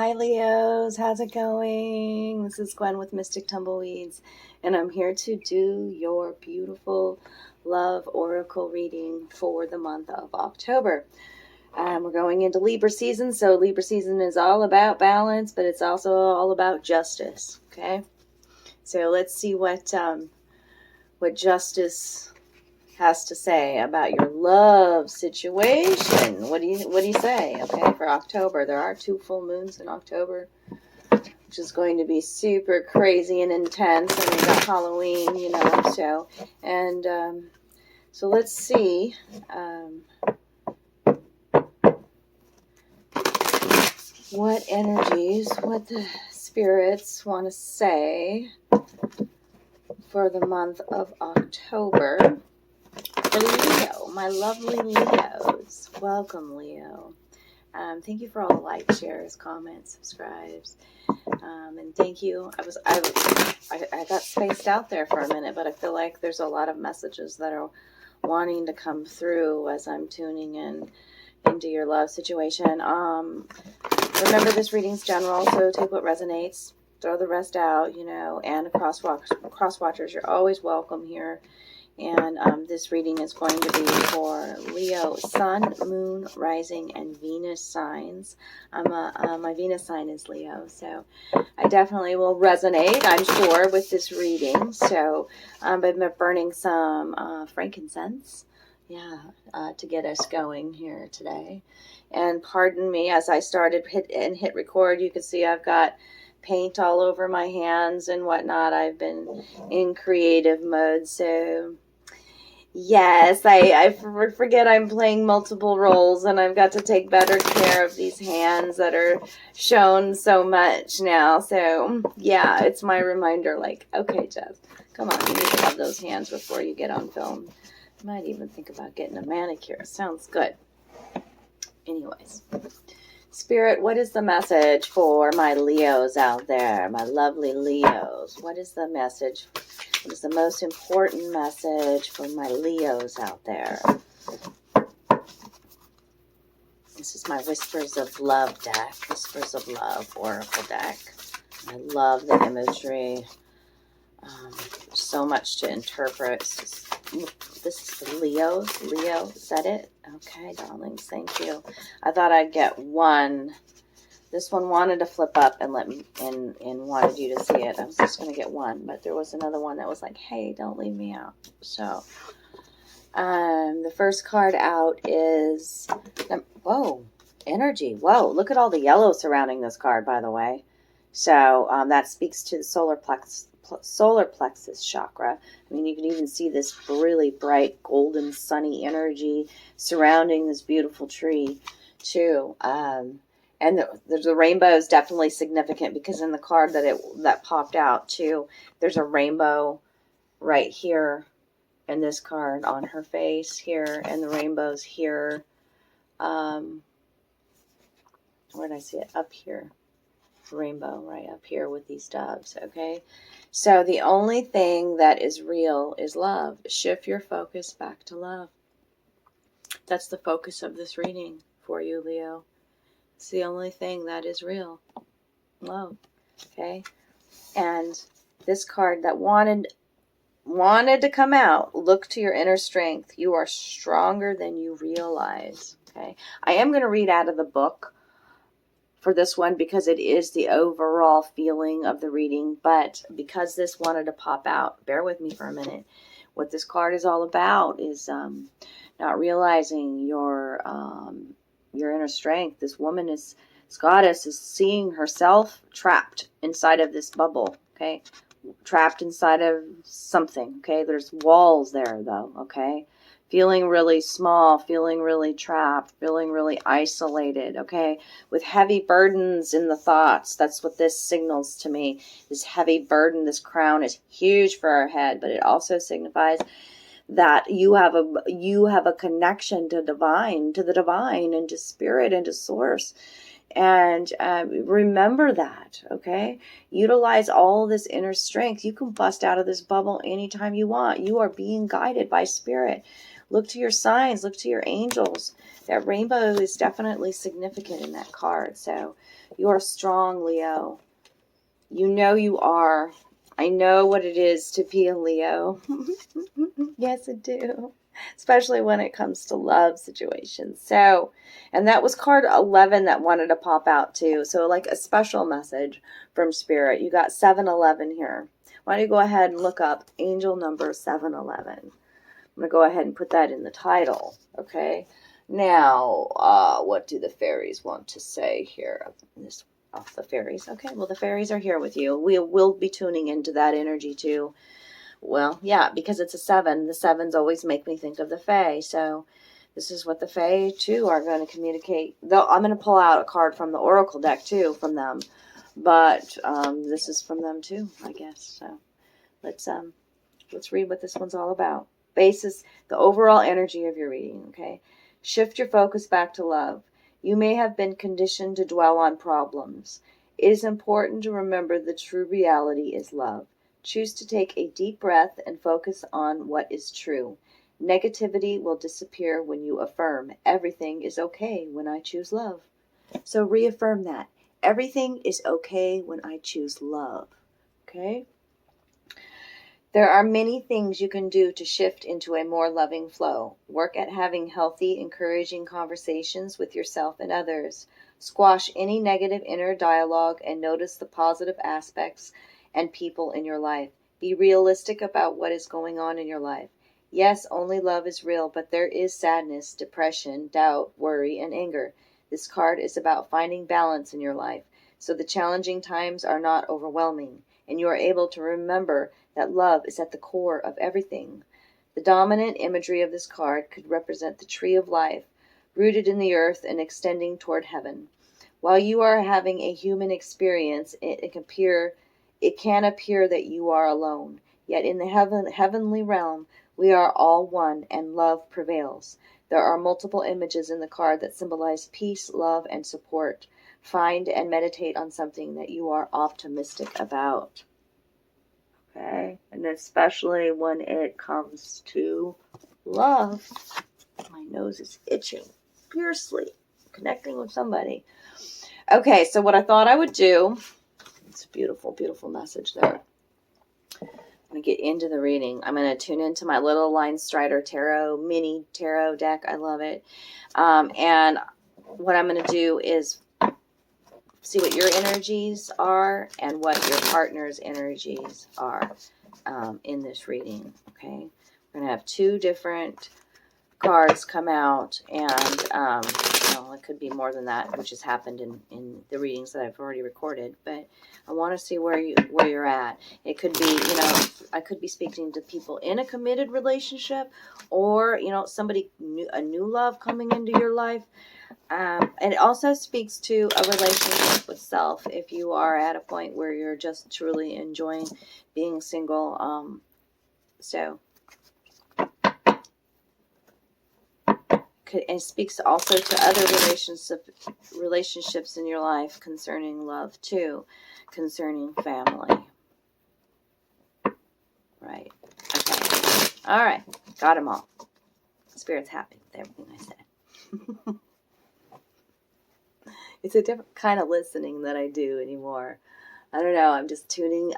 Hi Leos, how's it going? This is Gwen with Mystic Tumbleweeds, and I'm here to do your beautiful love oracle reading for the month of October. We're going into Libra season, so Libra season is all about balance, but it's also all about justice, okay? So let's see what justice has to say about your love situation. What do you say? Okay, for October, there are 2 full moons in October, which is going to be super crazy and intense. And we got Halloween, so let's see what energies, what the spirits want to say for the month of October. For Leo, my lovely Leos. Welcome, Leo. Thank you for all the likes, shares, comments, subscribes. And thank you. I got spaced out there for a minute, but I feel like there's a lot of messages that are wanting to come through as I'm tuning in into your love situation. Remember, this reading's general, so take what resonates, throw the rest out, and cross watchers, you're always welcome here. And this reading is going to be for Leo, Sun, Moon, Rising, and Venus signs. My Venus sign is Leo, so I definitely will resonate, I'm sure, with this reading. So I've been burning some frankincense, to get us going here today. And pardon me, as I started hit record, you can see I've got paint all over my hands and whatnot. I've been in creative mode, so yes, I forget I'm playing multiple roles, and I've got to take better care of these hands that are shown so much now. So yeah, it's my reminder, like, okay, Jess, come on, you need to have those hands before you get on film. I might even think about getting a manicure. Sounds good. Anyways, Spirit, what is the message for my Leos out there, my lovely Leos? What is the message? What is the most important message for my Leos out there? This is my Whispers of Love deck, Whispers of Love Oracle deck. I love the imagery. So much to interpret. This is for Leos. Leo, is that it? Okay, darlings, thank you. I thought I'd get one. This one wanted to flip up and wanted you to see it. I was just going to get one, but there was another one that was like, hey, don't leave me out. So, the first card out is, whoa, energy. Whoa, look at all the yellow surrounding this card, by the way. So, that speaks to the solar plexus chakra. I mean, you can even see this really bright, golden, sunny energy surrounding this beautiful tree, too. And the rainbow is definitely significant, because in the card that popped out too, there's a rainbow right here in this card on her face here, and the rainbow's here. Where did I see it? Up here. Rainbow right up here with these doves. Okay, so the only thing that is real is love. Shift your focus back to love. That's the focus of this reading for you, Leo. It's the only thing that is real. Love. Okay? And this card that wanted to come out, look to your inner strength. You are stronger than you realize. Okay? I am going to read out of the book for this one, because it is the overall feeling of the reading. But because this wanted to pop out, bear with me for a minute. What this card is all about is not realizing your inner strength. This woman this goddess is seeing herself trapped inside of this bubble, okay? Trapped inside of something, okay? There's walls there, though, okay? Feeling really small, feeling really trapped, feeling really isolated, okay? With heavy burdens in the thoughts. That's what this signals to me. This heavy burden, this crown is huge for our head, but it also signifies that you have a connection to the divine, and to spirit, and to source. And remember that, okay? Utilize all this inner strength. You can bust out of this bubble anytime you want. You are being guided by spirit. Look to your signs. Look to your angels. That rainbow is definitely significant in that card. So you are strong, Leo. You know you are. I know what it is to be a Leo. Yes, I do. Especially when it comes to love situations. So, and that was card 11 that wanted to pop out too. So like a special message from Spirit. You got 711 here. Why don't you go ahead and look up angel number 711. I'm going to go ahead and put that in the title. Okay. Now, what do the fairies want to say here? This off the fairies. Okay, well, the fairies are here with you. We will be tuning into that energy too. Well, yeah, because it's a 7. The 7s always make me think of the Fae. So this is what the Fae too are going to communicate. Though I'm going to pull out a card from the Oracle deck too from them, but this is from them too, I guess. So let's read what this one's all about. Basis, the overall energy of your reading. Okay, shift your focus back to love. You may have been conditioned to dwell on problems. It is important to remember the true reality is love. Choose to take a deep breath and focus on what is true. Negativity will disappear when you affirm, everything is okay when I choose love. So reaffirm that. Everything is okay when I choose love. Okay? There are many things you can do to shift into a more loving flow. Work at having healthy, encouraging conversations with yourself and others. Squash any negative inner dialogue and notice the positive aspects and people in your life. Be realistic about what is going on in your life. Yes, only love is real, but there is sadness, depression, doubt, worry, and anger. This card is about finding balance in your life, so the challenging times are not overwhelming, and you are able to remember that love is at the core of everything. The dominant imagery of this card could represent the tree of life, rooted in the earth and extending toward heaven. While you are having a human experience, it can appear that you are alone. Yet in the heavenly realm, we are all one, and love prevails. There are multiple images in the card that symbolize peace, love, and support. Find and meditate on something that you are optimistic about. Okay, and especially when it comes to love. My nose is itching fiercely, connecting with somebody. Okay, so what I thought I would do, it's a beautiful, beautiful message there. I'm going to get into the reading. I'm going to tune into my little Linestrider tarot, mini tarot deck. I love it. And what I'm going to do is see what your energies are and what your partner's energies are in this reading. Okay, we're going to have 2 different cards come out, and well, it could be more than that, which has happened in the readings that I've already recorded. But I want to see where you're at. It could be, I could be speaking to people in a committed relationship, or somebody new, a new love coming into your life. And it also speaks to a relationship with self. If you are at a point where you're just truly enjoying being single, so. It speaks also to other relationships in your life concerning love too, concerning family. Right. Okay. All right. Got them all. Spirit's happy with everything I said. It's a different kind of listening that I do anymore. I don't know. I'm just tuning.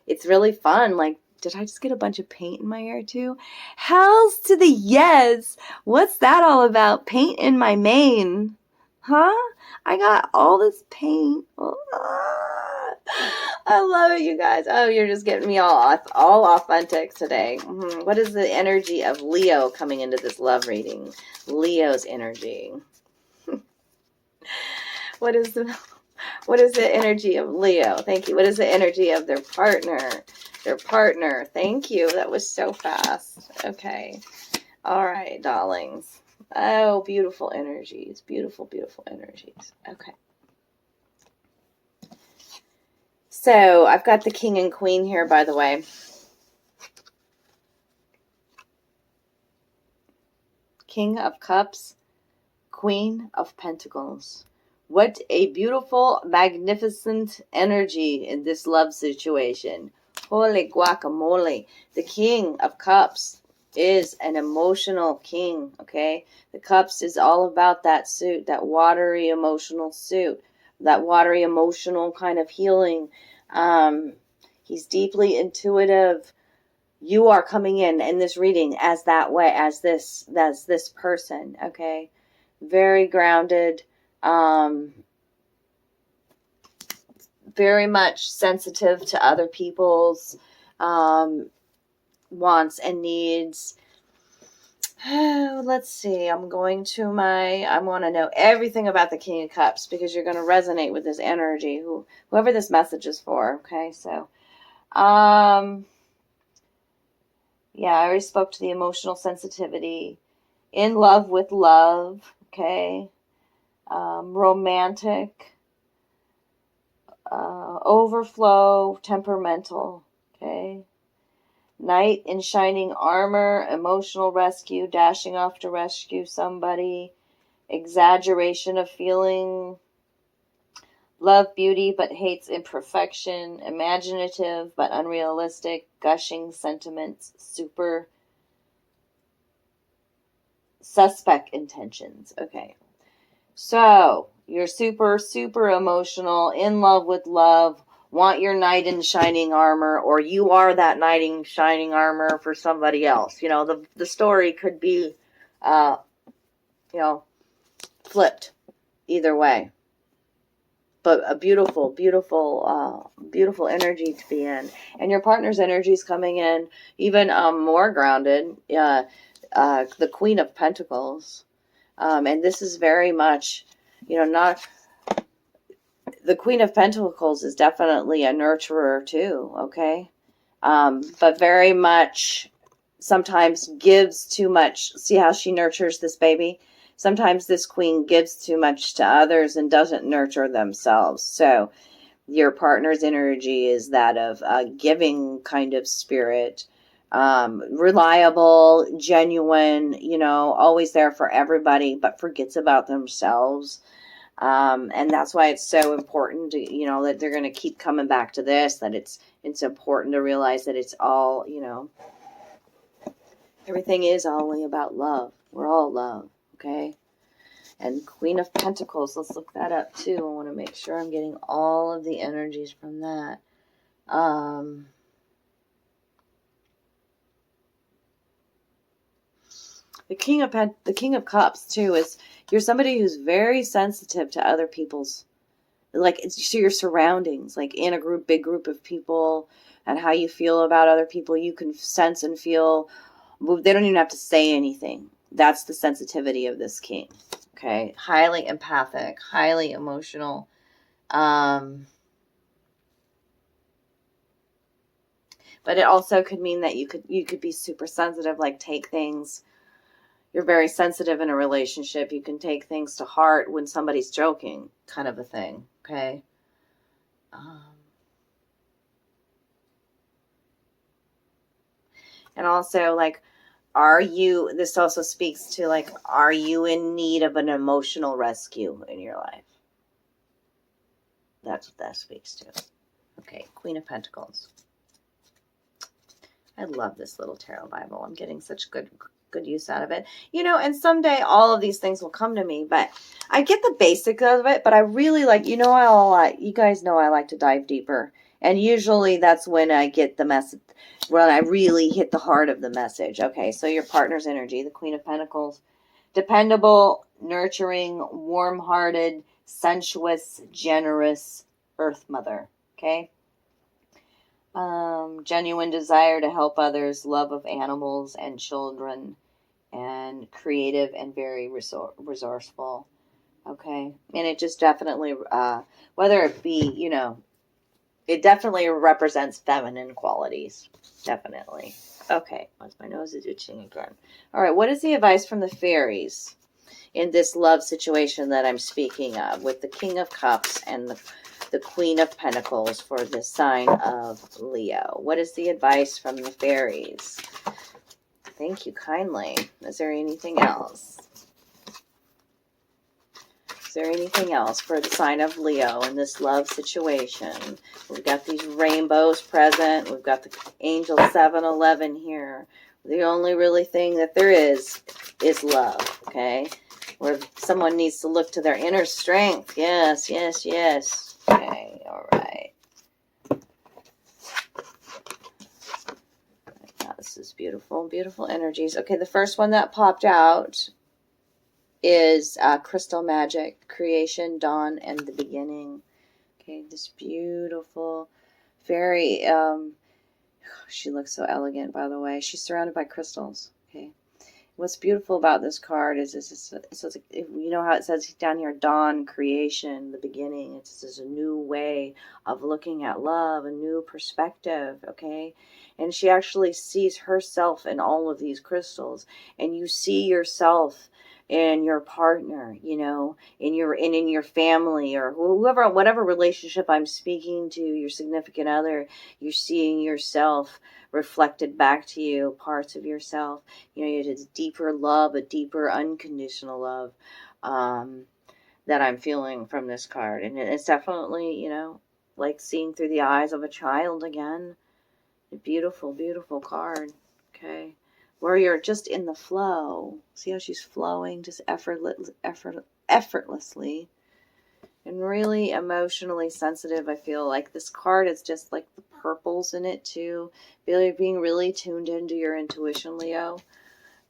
It's really fun. Like, did I just get a bunch of paint in my hair too? Hells to the yes! What's that all about? Paint in my mane. Huh? I got all this paint. I love it, you guys. Oh, you're just getting me all authentic today. What is the energy of Leo coming into this love reading? Leo's energy. What is the energy of Leo? Thank you. What is the energy of their partner? Their partner. Thank you. That was so fast. Okay. All right, darlings. Oh, beautiful energies. Beautiful, beautiful energies. Okay. So I've got the King and Queen here, by the way. King of Cups, Queen of Pentacles. What a beautiful, magnificent energy in this love situation. Holy guacamole. The King of Cups is an emotional king, okay? The Cups is all about that suit, that watery emotional suit, that watery emotional kind of healing. He's deeply intuitive. You are coming in this reading as that way, as this person, okay? Very grounded, very much sensitive to other people's wants and needs. Let's see. I want to know everything about the King of Cups because you're going to resonate with this energy, whoever this message is for. Okay, so, yeah, I already spoke to the emotional sensitivity, in love with love. Okay, romantic, overflow, temperamental. Okay. Knight in shining armor, emotional rescue, dashing off to rescue somebody, exaggeration of feeling, love beauty but hates imperfection, imaginative but unrealistic, gushing sentiments, super suspect intentions. Okay. So, you're super, super emotional, in love with love, want your knight in shining armor, or you are that knight in shining armor for somebody else. You know, the story could be, flipped either way. But a beautiful, beautiful, beautiful energy to be in. And your partner's energy is coming in even more grounded. The Queen of Pentacles. And this is very much, not... The Queen of Pentacles is definitely a nurturer too, okay? But very much sometimes gives too much. See how she nurtures this baby? Sometimes this queen gives too much to others and doesn't nurture themselves. So your partner's energy is that of a giving kind of spirit. Reliable, genuine, always there for everybody, but forgets about themselves. And that's why it's so important to, that they're going to keep coming back to this, that it's important to realize that it's all, everything is only about love. We're all love, okay? And Queen of Pentacles, let's look that up too. I want to make sure I'm getting all of the energies from that. The King of Cups too is, you're somebody who's very sensitive to other people's, like, it's to your surroundings, like in a big group of people, and how you feel about other people. You can sense and feel. They don't even have to say anything. That's the sensitivity of this king. Okay, highly empathic, highly emotional. But it also could mean that you could be super sensitive, like take things. You're very sensitive in a relationship. You can take things to heart when somebody's joking, kind of a thing. Okay. And also, like, this also speaks to, like, are you in need of an emotional rescue in your life? That's what that speaks to. Okay, Queen of Pentacles. I love this little tarot Bible. I'm getting such good use out of it. And someday all of these things will come to me, but I get the basics of it, but I really like, you guys know I like to dive deeper. And usually that's when I get the message, when I really hit the heart of the message. Okay, so your partner's energy, the Queen of Pentacles. Dependable, nurturing, warm-hearted, sensuous, generous Earth Mother. Okay? Genuine desire to help others, love of animals and children, and creative and very resourceful. Okay? And it just definitely, whether it be, it definitely represents feminine qualities. Definitely. Okay. My nose is itching again. All right. What is the advice from the fairies in this love situation that I'm speaking of with the King of Cups and the Queen of Pentacles for the sign of Leo? What is the advice from the fairies? Thank you kindly. Is there anything else? Is there anything else for the sign of Leo in this love situation? We've got these rainbows present. We've got the angel 711 here. The only really thing that there is love, okay? Where someone needs to look to their inner strength. Yes, yes, yes. Okay, all right. Wow, this is beautiful, beautiful energies. Okay, the first one that popped out is Crystal Magic, Creation, Dawn, and the Beginning. Okay, this beautiful, very, she looks so elegant, by the way. She's surrounded by crystals, okay? What's beautiful about this card is you know how it says down here, dawn, creation, the beginning. It's just a new way of looking at love, a new perspective, okay? And she actually sees herself in all of these crystals. And you see yourself in your partner, you know, in your family, or whoever, whatever relationship I'm speaking to, your significant other. You're seeing yourself reflected back to you, parts of yourself. You know, it's deeper love, a deeper unconditional love that I'm feeling from this card. And it's definitely, you know, like seeing through the eyes of a child again. A beautiful, beautiful card. Okay. Where you're just in the flow. See how she's flowing just effortlessly. And really emotionally sensitive. I feel like this card is just like the purples in it too. Being really tuned into your intuition, Leo.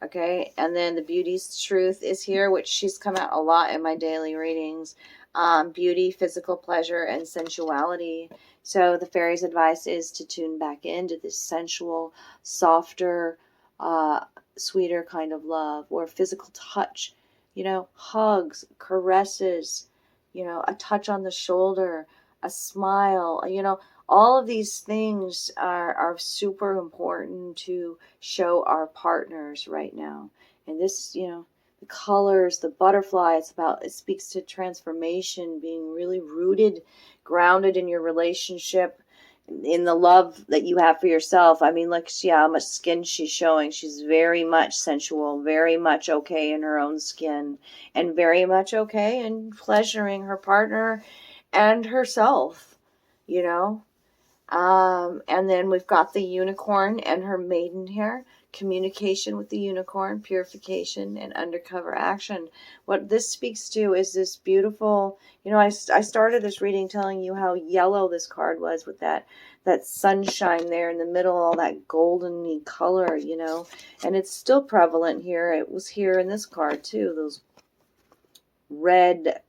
Okay, and then the beauty's truth is here, which she's come out a lot in my daily readings. Beauty, physical pleasure, and sensuality. So the fairy's advice is to tune back into this sensual, softer, sweeter kind of love, or physical touch. You know, hugs, caresses, you know, a touch on the shoulder, a smile, you know, all of these things are super important to show our partners right now. And this, you know, the colors, the butterfly, it speaks to transformation, being really rooted, grounded in your relationship, in the love that you have for yourself. I mean, look, see how much skin she's showing. She's very much sensual, very much okay in her own skin, and very much okay in pleasuring her partner and herself, you know. And then we've got the unicorn and her maiden hair, communication with the unicorn, purification, and undercover action. What this speaks to is this beautiful, you know, I started this reading telling you how yellow this card was with that sunshine there in the middle, all that golden color, you know, and it's still prevalent here. It was here in this card too, those red,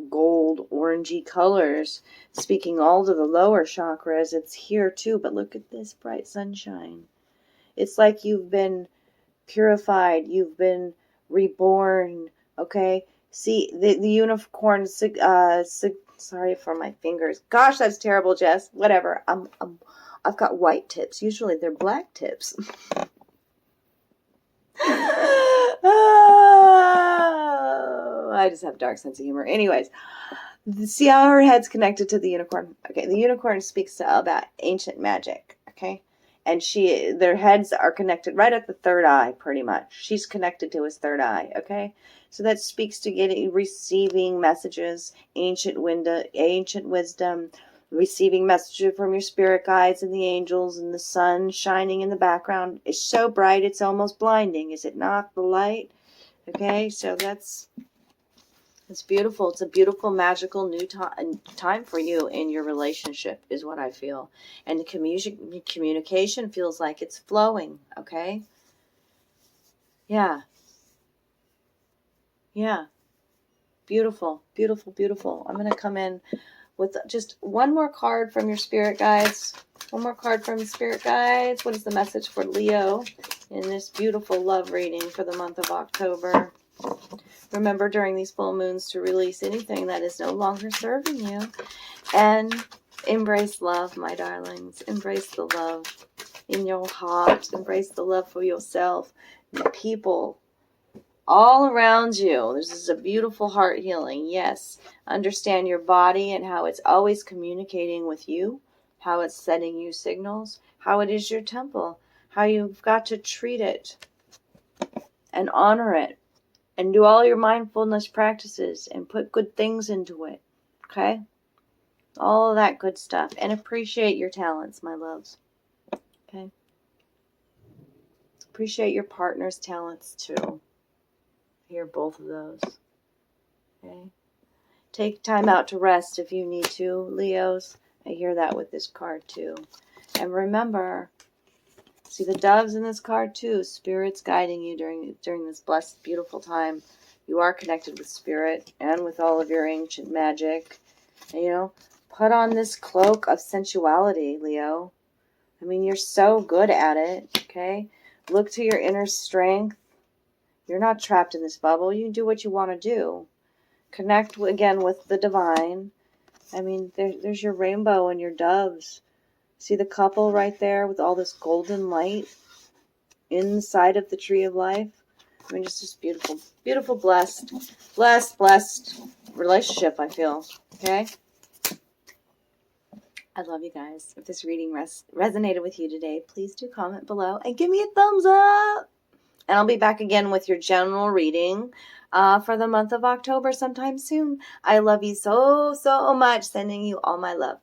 gold, orangey colors, speaking all to the lower chakras. It's here too, but look at this bright sunshine. It's like you've been purified, you've been reborn, okay? See, the unicorn, sorry for my fingers. Gosh, that's terrible, Jess. Whatever. I've got white tips. Usually they're black tips. Oh, I just have a dark sense of humor. Anyways, see how her head's connected to the unicorn. Okay, the unicorn speaks about ancient magic. Okay, and their heads are connected right at the third eye, pretty much. She's connected to his third eye. Okay, so that speaks to receiving messages, ancient wisdom, receiving messages from your spirit guides and the angels, and the sun shining in the background is so bright it's almost blinding. Is it not, the light? Okay, so it's beautiful. It's a beautiful, magical new time for you in your relationship is what I feel. And the communication feels like it's flowing, okay? Yeah. Yeah. Beautiful, beautiful, beautiful. I'm going to come in with just one more card from your spirit guides. One more card from the spirit guides. What is the message for Leo in this beautiful love reading for the month of October? Remember during these full moons to release anything that is no longer serving you. And embrace love, my darlings. Embrace the love in your heart. Embrace the love for yourself and the people all around you. This is a beautiful heart healing. Yes. Understand your body and how it's always communicating with you, how it's sending you signals, how it is your temple, how you've got to treat it and honor it, and do all your mindfulness practices and put good things into it. Okay? All of that good stuff. And appreciate your talents, my loves. Okay? Appreciate your partner's talents too. I hear both of those. Okay. Take time out to rest if you need to, Leos. I hear that with this card too. And remember, see the doves in this card too. Spirit's guiding you during this blessed, beautiful time. You are connected with spirit and with all of your ancient magic. And, you know, put on this cloak of sensuality, Leo. I mean, you're so good at it, okay? Look to your inner strength. You're not trapped in this bubble. You can do what you want to do. Connect, again, with the divine. I mean, there's your rainbow and your doves. See the couple right there with all this golden light inside of the tree of life? I mean, it's just beautiful. Beautiful, blessed relationship, I feel. Okay? I love you guys. If this reading resonated with you today, please do comment below and give me a thumbs up. And I'll be back again with your general reading for the month of October sometime soon. I love you so, so much. Sending you all my love.